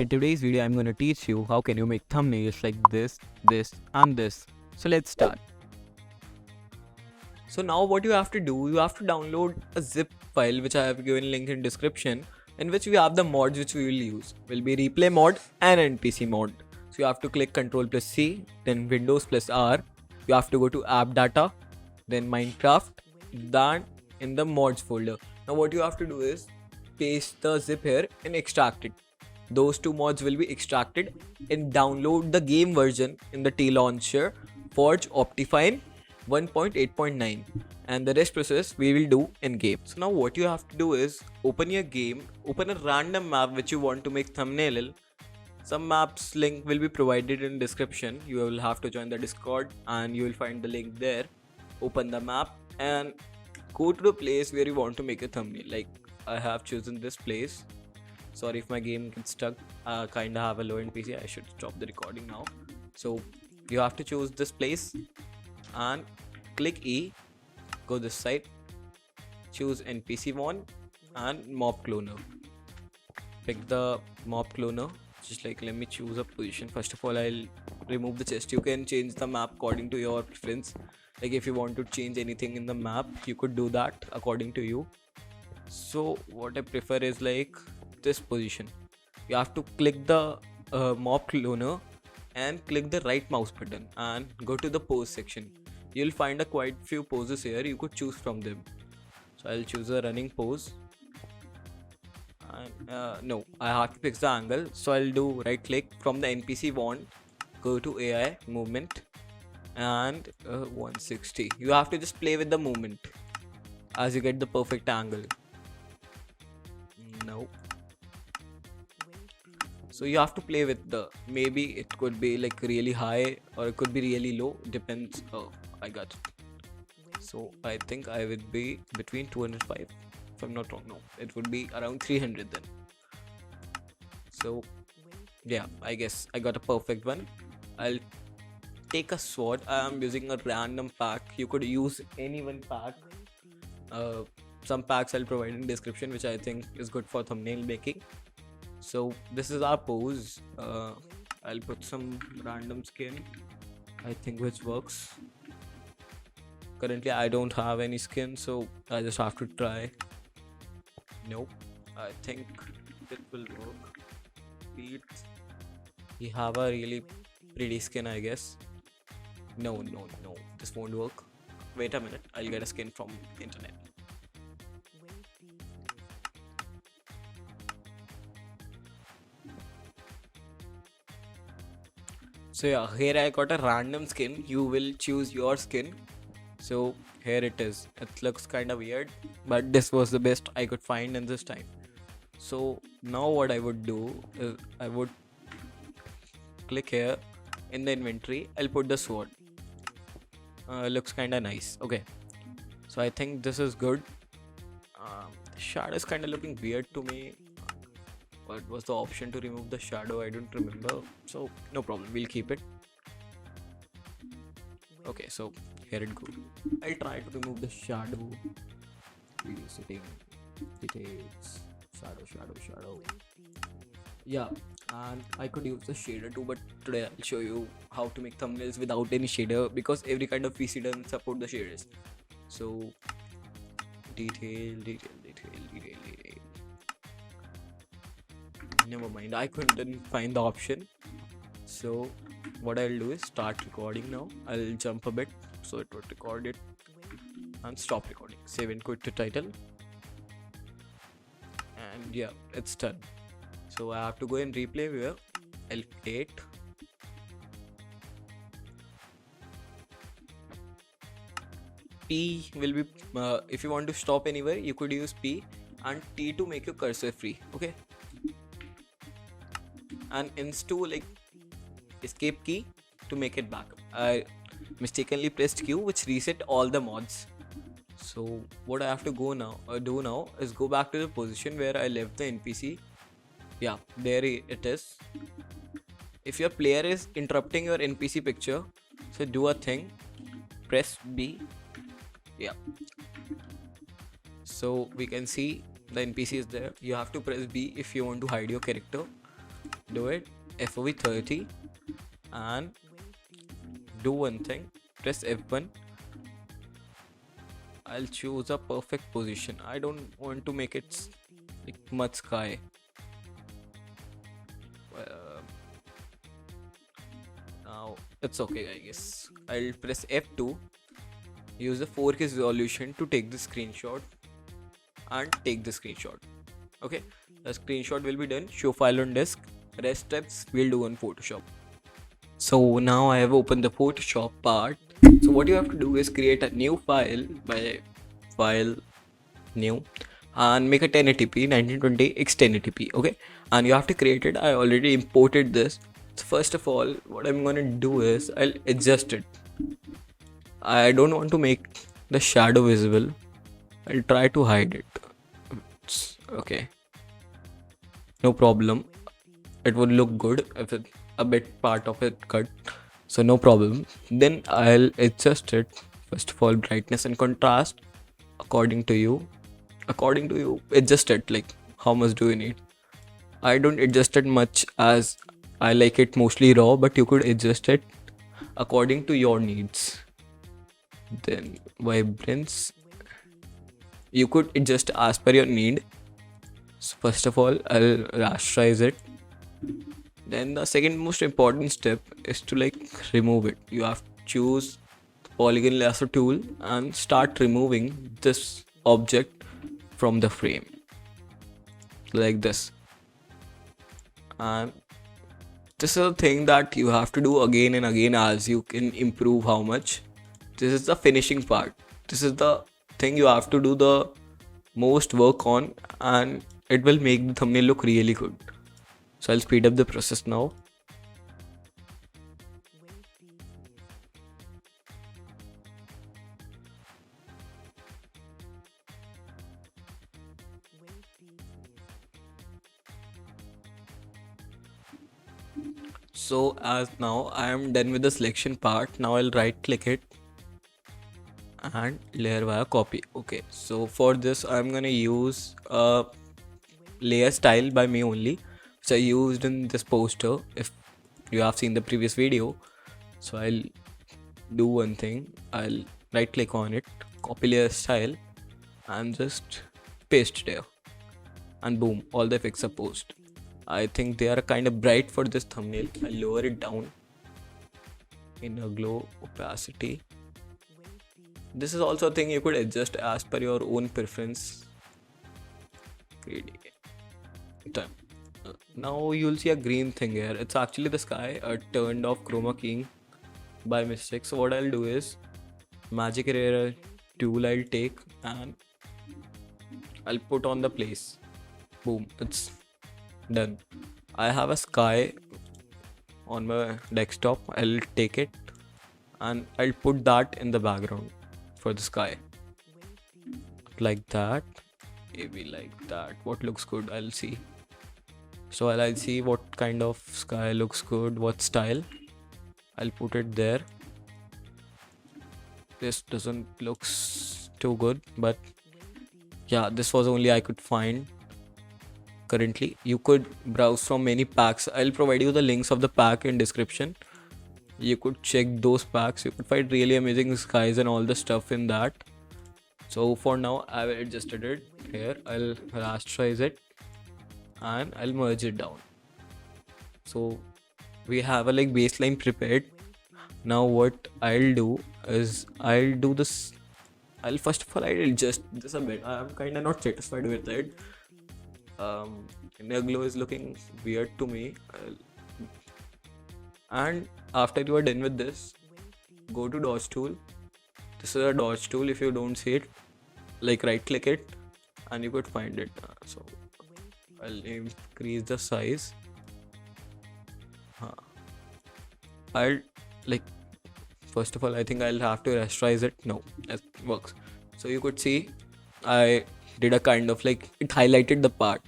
In today's video, I'm going to teach you how can you make thumbnails like this, this and this. So let's start. So now what you have to do, you have to download a zip file which I have given link in description, in which we have the mods which we will use. Will be replay mod and NPC mod. So you have to click Ctrl plus C, then Windows plus R. You have to go to app data, then Minecraft, then in the mods folder. Now what you have to do is paste the zip here and extract it. Those two mods will be extracted and download the game version in the T launcher Forge Optifine 1.8.9, and the rest process we will do in game. So now what you have to do is open your game, open a random map which you want to make thumbnail. Some maps link will be provided in description. You will have to join the Discord and you will find the link there. Open the map and go to the place where you want to make a thumbnail. Like I have chosen this place. Sorry if my game gets stuck. I kinda have a low end PC. I should stop the recording now. So you have to choose this place and click E. Go this side. Choose NPC one and mob cloner. Pick the mob cloner. Just like let me choose a position. First of all, I'll remove the chest. You can change the map according to your preference. Like if you want to change anything in the map, you could do that according to you. So what I prefer is like this position. You have to click the mob cloner and click the right mouse button and go to the pose section. You'll find a quite few poses here. You could choose from them. So I'll choose a running pose. And no, I have to fix the angle. So I'll do right click from the NPC wand, go to AI movement and 160. You have to just play with the movement as you get the perfect angle. No. So you have to play with the, maybe it could be like really high or it could be really low, depends. Oh, I got it. So I think I would be between 205 if I'm not wrong. No, it would be around 300 then. So yeah, I guess I got a perfect one. I'll take a sword. I am using a random pack. You could use any one pack. Some packs I'll provide in description which I think is good for thumbnail making. So this is our pose. I'll put some random skin, I think, which works. Currently I don't have any skin, so I just have to try. Nope, I think it will work. We have a really pretty skin, I guess. No, this won't work. Wait a minute, I'll get a skin from internet. So yeah, here I got a random skin. You will choose your skin. So here it is. It looks kind of weird, but this was the best I could find in this time. So now what I would do is I would click here in the inventory. I'll put the sword. Looks kind of nice. Okay, so I think this is good. Shadow is kind of looking weird to me. What was the option to remove the shadow? I don't remember. So no problem, we'll keep it. Okay, so here it goes. I'll try to remove the shadow. Video setting, details, shadow. Yeah, and I could use the shader too, but today I'll show you how to make thumbnails without any shader, because every kind of PC doesn't support the shaders. So detail. Never mind, I couldn't find the option. So what I'll do is start recording now. I'll jump a bit so it would record it and stop recording. Save and quit to title. And yeah, it's done. So I have to go in replay viewer, L8. P will be, if you want to stop anywhere, you could use P, and T to make your cursor free. Okay. And Insto like escape key to make it back. I mistakenly pressed Q, which reset all the mods. So what I have to do now is go back to the position where I left the NPC. Yeah, there it is. If your player is interrupting your NPC picture, so do a thing, press B. Yeah, so we can see the NPC is there. You have to press B if you want to hide your character. do it FOV 30 and do one thing, press F1. I'll choose a perfect position. I don't want to make it like much sky. Now it's okay, I guess. I'll press F2, use the 4K resolution to take the screenshot and take the screenshot. Okay, the screenshot will be done. Show file on disk. Rest steps we'll do on Photoshop. So now I have opened the Photoshop part. So what you have to do is create a new file by file new and make a 1080p 1920 x 1080p. Okay, and you have to create it. I already imported this. So first of all, what I'm gonna do is I'll adjust it. I don't want to make the shadow visible. I'll try to hide it. Okay, no problem. It would look good if it a bit part of it cut, so no problem. Then I'll adjust it. First of all, brightness and contrast according to you. Adjust it, like how much do you need. I don't adjust it much as I like it mostly raw, but you could adjust it according to your needs. Then vibrance, you could adjust as per your need. So first of all, I'll rasterize it. Then the second most important step is to like remove it. You have to choose the polygon lasso tool and start removing this object from the frame like this. And this is a thing that you have to do again and again as you can improve how much. This is the finishing part. This is the thing you have to do the most work on, and it will make the thumbnail look really good. So I'll speed up the process now. So as now I am done with the selection part. Now I'll right click it and layer via copy. Okay, so for this I'm gonna use a layer style by me only, which I used in this poster if you have seen the previous video. So I'll do one thing. I'll right click on it, copy layer style, and just paste it there, and boom, all the effects are posted. I think they are kind of bright for this thumbnail. I'll lower it down. Inner glow, opacity. This is also a thing you could adjust as per your own preference. Done. Now you'll see a green thing here. It's actually the sky. I turned off chroma keying by mistake. So what I'll do is magic eraser tool I'll take and I'll put on the place. Boom, it's done. I have a sky on my desktop. I'll take it and I'll put that in the background for the sky, like that, maybe like that. What looks good, I'll see. So I'll see what kind of sky looks good, what style. I'll put it there. This doesn't look too good, but yeah, this was only I could find currently. You could browse from many packs. I'll provide you the links of the pack in description. You could check those packs. You could find really amazing skies and all the stuff in that. So for now I've adjusted it here. I'll rasterize it and I'll merge it down. So we have a like baseline prepared. Now what I'll do is I'll do this. I'll first of all I'll adjust this a bit. I'm kind of not satisfied with it. Inner glow is looking weird to me. And after you are done with this, go to dodge tool. This is a dodge tool. If you don't see it, like right click it and you could find it. So I'll increase the size. I'll like, first of all I think I'll have to rasterize it. No, it works. So you could see I did a kind of like, it highlighted the part.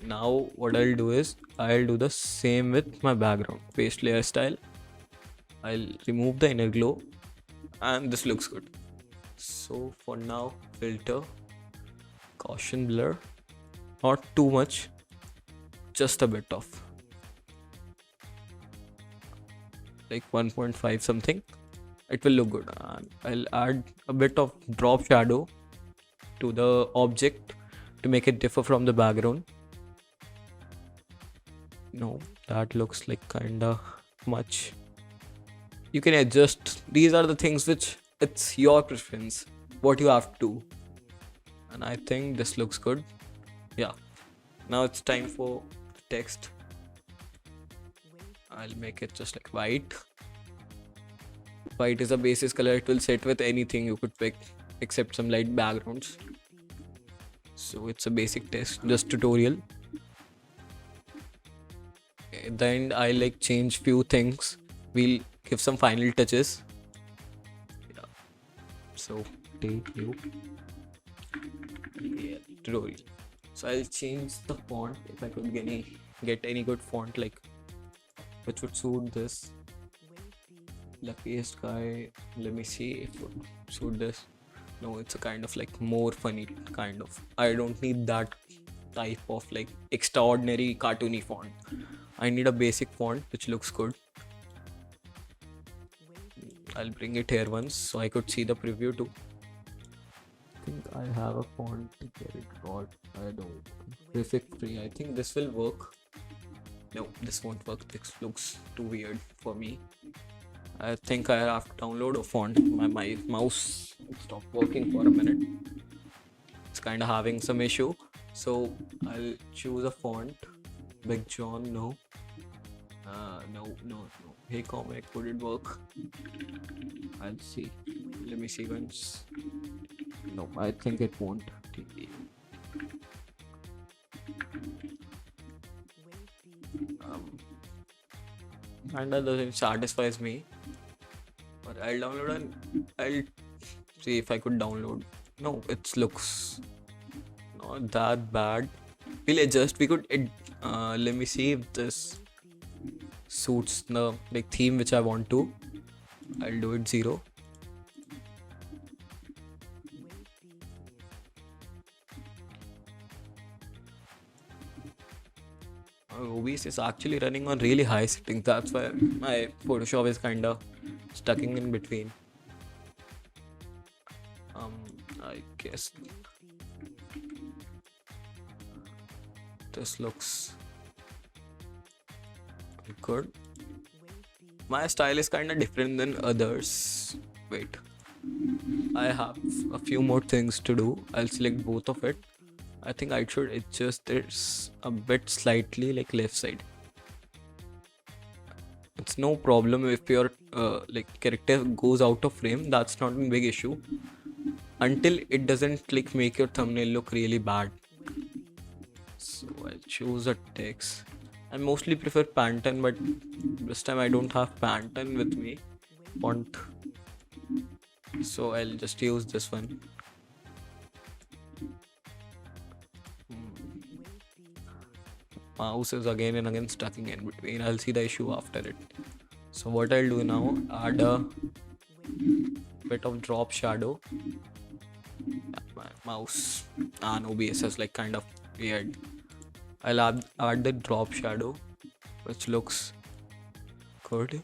Now what I'll do is I'll do the same with my background. Paste layer style. I'll remove the inner glow and this looks good. So for now, filter, caution blur, not too much, just a bit of. like 1.5 something, it will look good. And I'll add a bit of drop shadow to the object to make it differ from the background. No, that looks like kinda much. You can adjust. These are the things which it's your preference, what you have to do. And I think this looks good. Yeah. Now it's time for the text. I'll make it just like white. White is a basis color. It will set with anything you could pick except some light backgrounds. So it's a basic text, just tutorial. At the end, I like change few things. We'll give some final touches. Yeah. So take you. Yeah, tutorial. So I'll change the font if I could get any good font like which would suit this. Luckiest guy. Let me see if it would suit this. No, it's a kind of like more funny kind of. I don't need that type of like extraordinary cartoony font. I need a basic font which looks good. I'll bring it here once so I could see the preview too. I think I have a font to get it got. I don't. Prefix free. I think this will work. No, this won't work. This looks too weird for me. I think I have to download a font. My mouse stopped working for a minute. It's kind of having some issue. So I'll choose a font. Big John, no. No. Hey comic, would it work? I'll see. Let me see once. No, I think it won't. And that doesn't satisfies me. But I'll download and I'll see if I could download. No, it looks not that bad. We'll adjust. We could let me see if this suits the like theme which I want to. I'll do it 0. OBS is actually running on really high settings. That's why my Photoshop is kinda stuck in between. I guess this looks good. My style is kinda different than others. Wait, I have a few more things to do. I'll select both of it. I think I should adjust this a bit slightly like left side. It's no problem if your like character goes out of frame. That's not a big issue until it doesn't like make your thumbnail look really bad. So I'll choose a text. I mostly prefer Pantone, but this time I don't have Pantone with me. Font. So I'll just use this one. Mouse is again and again stuck in between. I'll see the issue after it. So what I'll do now, add a bit of drop shadow. My mouse and OBS is like kind of weird. I'll add the drop shadow, which looks good,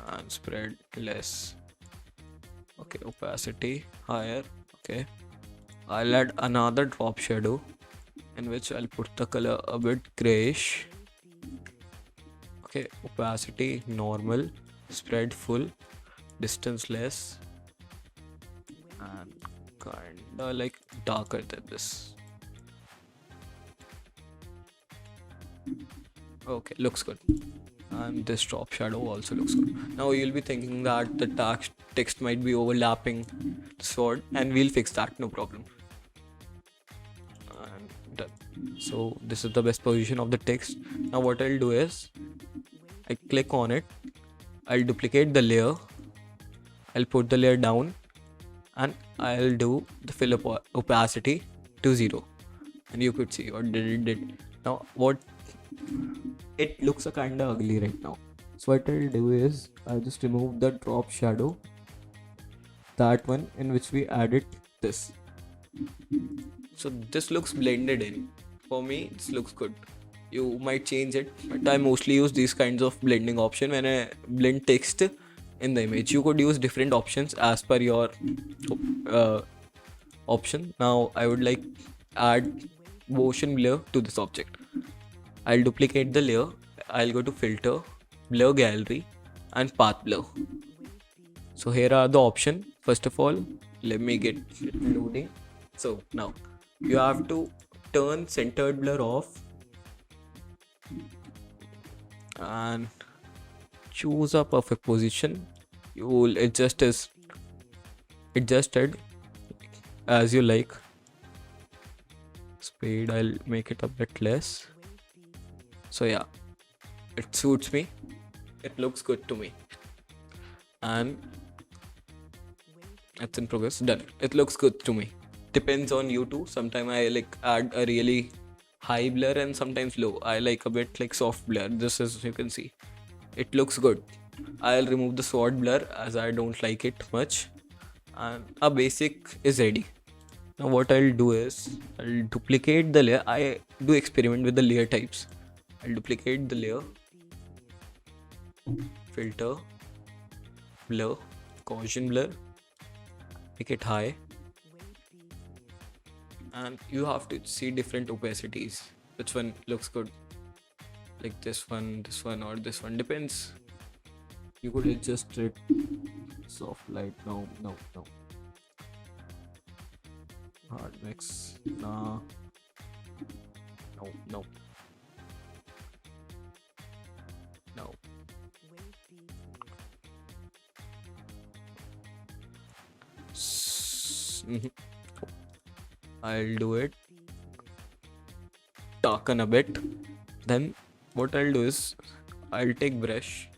and spread less. Okay, opacity higher. Okay, I'll add another drop shadow in which I'll put the color a bit grayish. Okay, opacity normal, spread full, distance less, and kinda like darker than this. Okay, looks good. And this drop shadow also looks good. Now you'll be thinking that the text might be overlapping sword, and we'll fix that, no problem. And done. So this is the best position of the text. Now what I'll do is I click on it, I'll duplicate the layer, I'll put the layer down, and I'll do the fill opacity to 0, and you could see what it did. Now what it looks a kinda ugly right now. So what I'll do is I'll just remove the drop shadow, that one in which we added this. So this looks blended in. For me, this looks good. you might change it, but I mostly use these kinds of blending option when I blend text in the image. You could use different options as per your uh, option. Now I would like add motion blur to this object. I'll duplicate the layer. I'll go to filter, blur gallery, and path blur. So here are the option. First of all, let me get it loading. So now you have to turn centered blur off and choose a perfect position. You will adjust adjusted as you like. Speed, I'll make it a bit less. So yeah, it suits me. It looks good to me. And it's in progress. Done. It looks good to me. Depends on you too. Sometimes I like add a really high blur and sometimes low. I like a bit like soft blur. This is, you can see, it looks good. I'll remove the sword blur as I don't like it much. And a basic is ready. Now what I'll do is I'll duplicate the layer. I do experiment with the layer types. I'll duplicate the layer, filter, blur, Gaussian blur, make it high, and you have to see different opacities. Which one looks good? Like this one, or this one, depends. You could adjust it. Soft light, no. Hard mix, nah. No. I'll do it darken a bit. Then what I'll do is I'll take brush,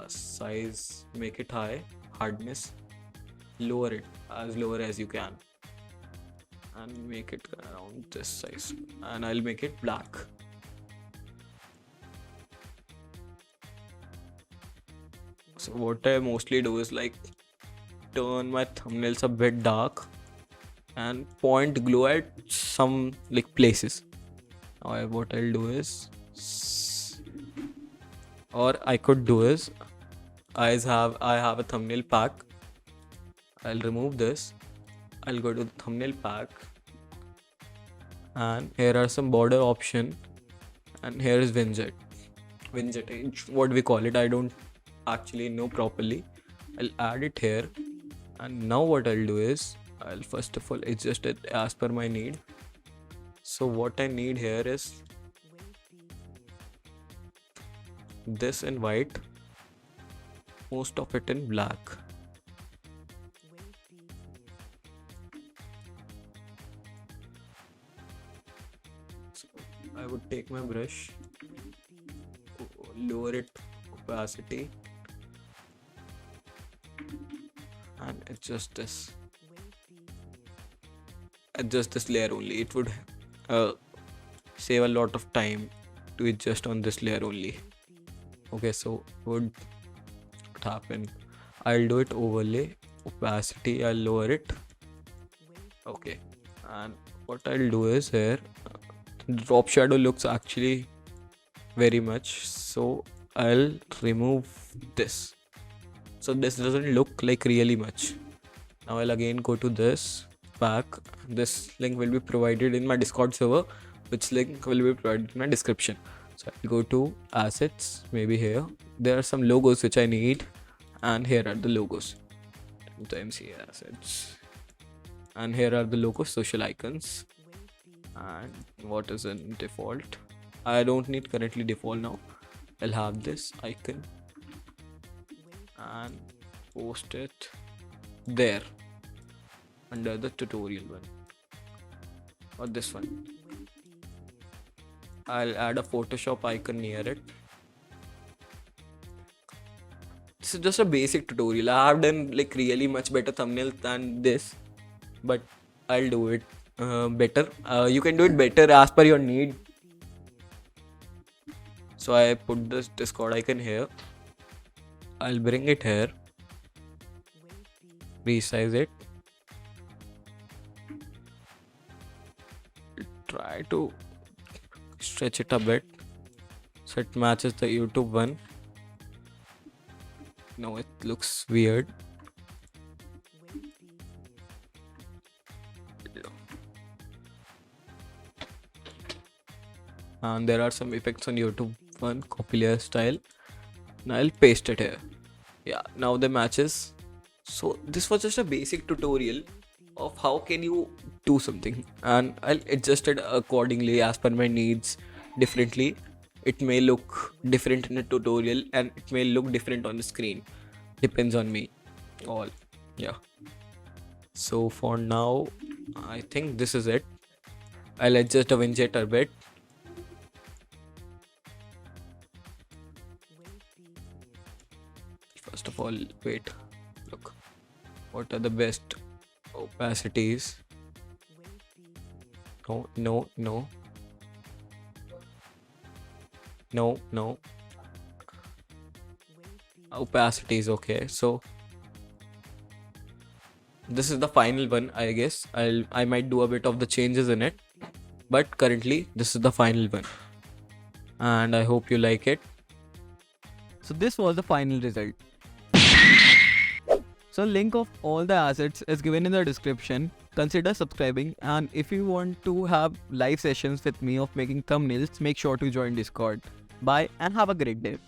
size, make it high, hardness, lower it as lower as you can, and make it around this size, and I'll make it black. So what I mostly do is like turn my thumbnails a bit dark and point glow at some like places. Now what I'll do is, or I could do is, I have a thumbnail pack. I'll remove this. I'll go to the thumbnail pack, and here are some border option, and here is vignette, what we call it. I don't actually know properly. I'll add it here, and now what I'll do is I'll first of all adjust it as per my need. So what I need here is this in white, most of it in black. So I would take my brush, lower it opacity, and adjust this layer only. It would save a lot of time to adjust on this layer only. Okay, so what happen, I'll do it overlay, opacity, I'll lower it. Okay, and what I'll do is here drop shadow looks actually very much, so I'll remove this, so this doesn't look like really much. Now I'll again go to this pack. This link will be provided in my Discord server, which link will be provided in my description. So I'll go to assets, maybe here. There are some logos which I need, and here are the logos. The MC assets, and here are the logos, social icons, and what is in default. I don't need currently default now. I'll have this icon and post it there under the tutorial one, or this one. I'll add a Photoshop icon near it. This is just a basic tutorial. I have done like really much better thumbnail than this, but I'll do it better. You can do it better as per your need. So I put this Discord icon here. I'll bring it here, resize it, try to stretch it a bit so it matches the YouTube one. No, it looks weird. And there are some effects on YouTube one, copy layer style. Now I'll paste it here. Yeah, now the matches. So this was just a basic tutorial of how can you do something, and I'll adjust it accordingly as per my needs differently. It may look different in a tutorial and it may look different on the screen. Depends on me. All. Yeah. So for now, I think this is it. I'll adjust the widget a bit. First of all, wait. Look. What are the best opacities? No, no, no. No, no. Opacity is okay. So this is the final one, I guess. I might do a bit of the changes in it, but currently this is the final one, and I hope you like it. So this was the final result. So link of all the assets is given in the description. Consider subscribing, and if you want to have live sessions with me of making thumbnails, make sure to join Discord. Bye and have a great day.